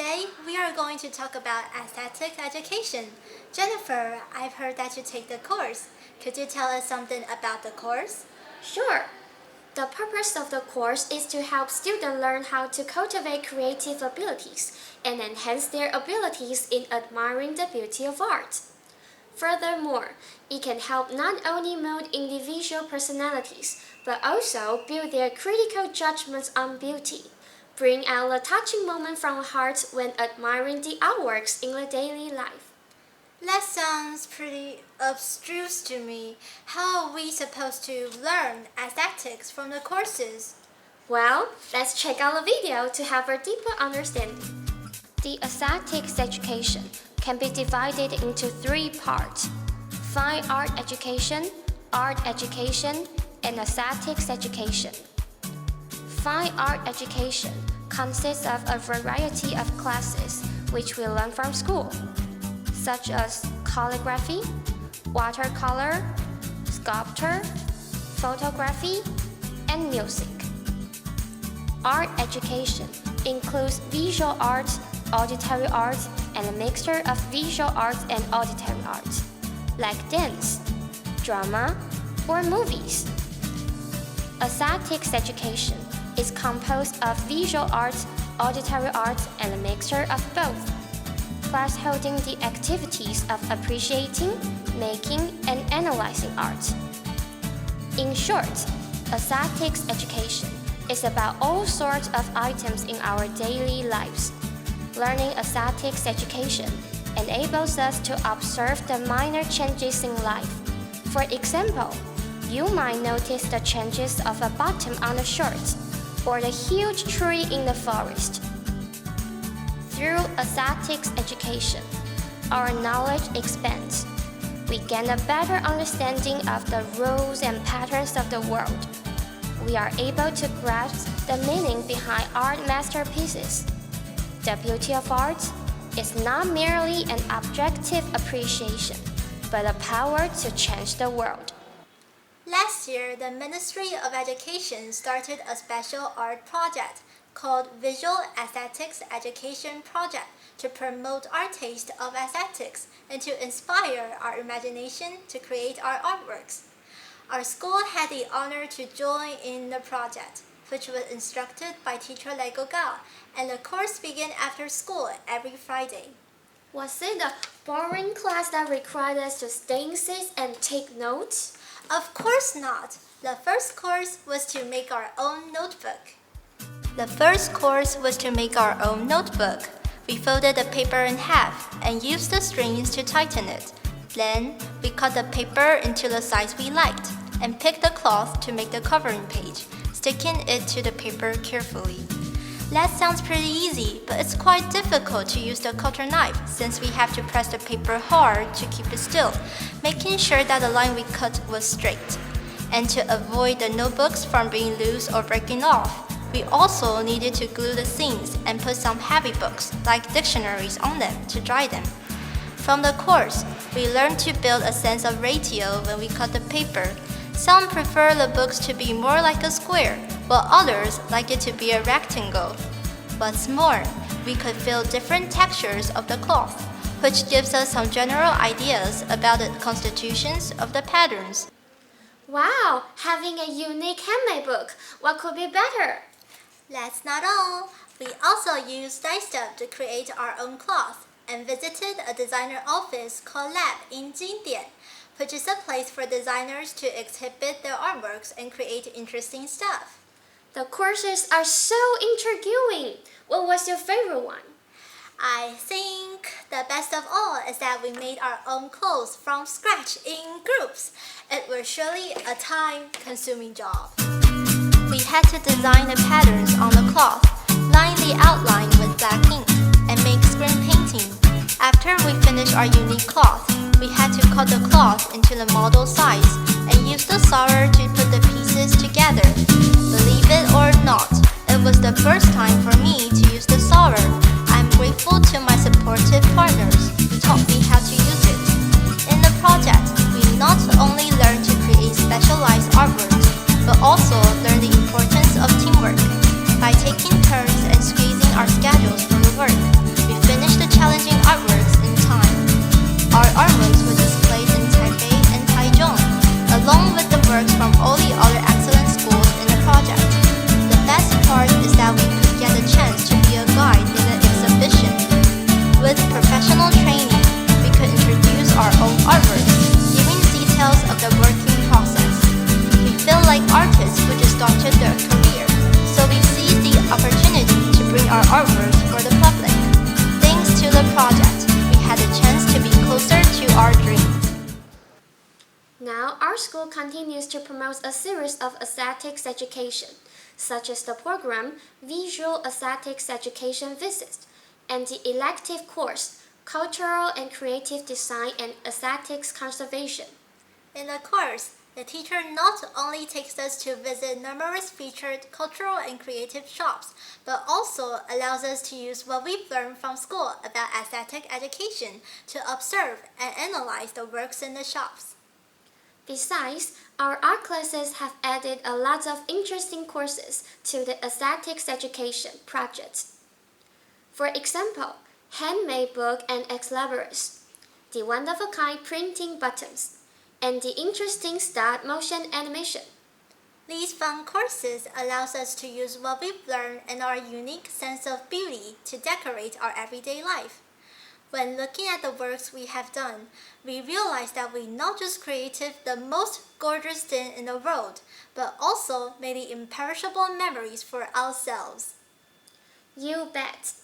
today we are going to talk about aesthetic education. Jennifer, I've heard that you take the course. Could you tell us something about the course? Sure. The purpose of the course is to help students learn how to cultivate creative abilities and enhance their abilities in admiring the beauty of art. Furthermore, it can help not only mold individual personalities, but also build their critical judgments on beauty. Bring out a touching moment from the heart when admiring the artworks in the daily life. That sounds pretty abstruse to me. How are we supposed to learn aesthetics from the courses? Well, let's check out the video to have a deeper understanding. The aesthetics education can be divided into three parts: fine art education, and aesthetics education. Fine art education consists of a variety of classes which we learn from school, such as calligraphy, watercolor, sculpture, photography, and music. Art education includes visual arts, auditory arts, and a mixture of visual arts and auditory arts, like dance, drama, or movies. Aesthetics education is composed of visual arts, auditory arts, and a mixture of both, plus holding the activities of appreciating, making, and analyzing art. In short, aesthetics education is about all sorts of items in our daily lives. Learning aesthetics education enables us to observe the minor changes in life. For example, you might notice the changes of a button on a shirt or the huge tree in the forest. Through aesthetics education, our knowledge expands. We gain a better understanding of the rules and patterns of the world. We are able to grasp the meaning behind art masterpieces. The beauty of art is not merely an objective appreciation, but a power to change the world. Last year, the Ministry of Education started a special art project called Visual Aesthetics Education Project to promote our taste of aesthetics and to inspire our imagination to create our artworks. Our school had the honor to join in the project, which was instructed by teacher Lego Gao, and the course began after school every Friday. Was it a boring class that required us to stay in seats and take notes? Of course not. The first course was to make our own notebook. We folded the paper in half and used the strings to tighten it. Then, we cut the paper into the size we liked and picked the cloth to make the covering page, sticking it to the paper carefully. That sounds pretty easy, but it's quite difficult to use the cutter knife since we have to press the paper hard to keep it still, making sure that the line we cut was straight. And to avoid the notebooks from being loose or breaking off, we also needed to glue the seams and put some heavy books, like dictionaries, on them to dry them. From the course, we learned to build a sense of ratio when we cut the paper. Some prefer the books to be more like a square, while others like it to be a rectangle. What's more, we could feel different textures of the cloth, which gives us some general ideas about the constitutions of the patterns. Wow, having a unique handmade book. What could be better? That's not all. We also used diced up to create our own cloth and visited a designer office called Lab in Jingdian, which is a place for designers to exhibit their artworks and create interesting stuff. The courses are so intriguing. What was your favorite one? I think the best of all is that we made our own clothes from scratch in groups. It was surely a time-consuming job. We had to design the patterns on the cloth, line the outline with black ink, and make screen painting. After we finished our unique cloth, we had to cut the cloth into the model size and use the sawyer to put the pieces together. Believe it or not, it was the first time for me to use the sawyer. I'm grateful to my supportive partners who taught me how to use it. In the project, we not only learned to create specialized artworks, but also learned the importance of teamwork by taking turns and squeezing our schedules for the work. artworks for the public. Thanks to the project, we had a chance to be closer to our dreams. Now, our school continues to promote a series of aesthetics education, such as the program Visual Aesthetics Education Visit and the elective course Cultural and Creative Design and Aesthetics Conservation. In the course, the teacher not only takes us to visit numerous featured cultural and creative shops, but also allows us to use what we've learned from school about aesthetic education to observe and analyze the works in the shops. Besides, our art classes have added a lot of interesting courses to the aesthetics education project. For example, handmade book and ex-libris, the one-of-a-kind printing buttons, and the interesting stop motion animation. These fun courses allows us to use what we've learned and our unique sense of beauty to decorate our everyday life. When looking at the works we have done, we realize that we not just created the most gorgeous thing in the world, but also made imperishable memories for ourselves. You bet.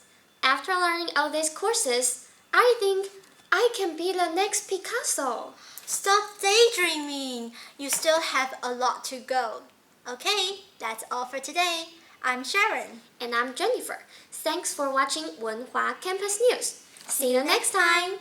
After learning all these courses, I think I can be the next Picasso. Stop daydreaming! You still have a lot to go. Okay, that's all for today. I'm Sharon. And I'm Jennifer. Thanks for watching Wenhua Campus News. See you next time!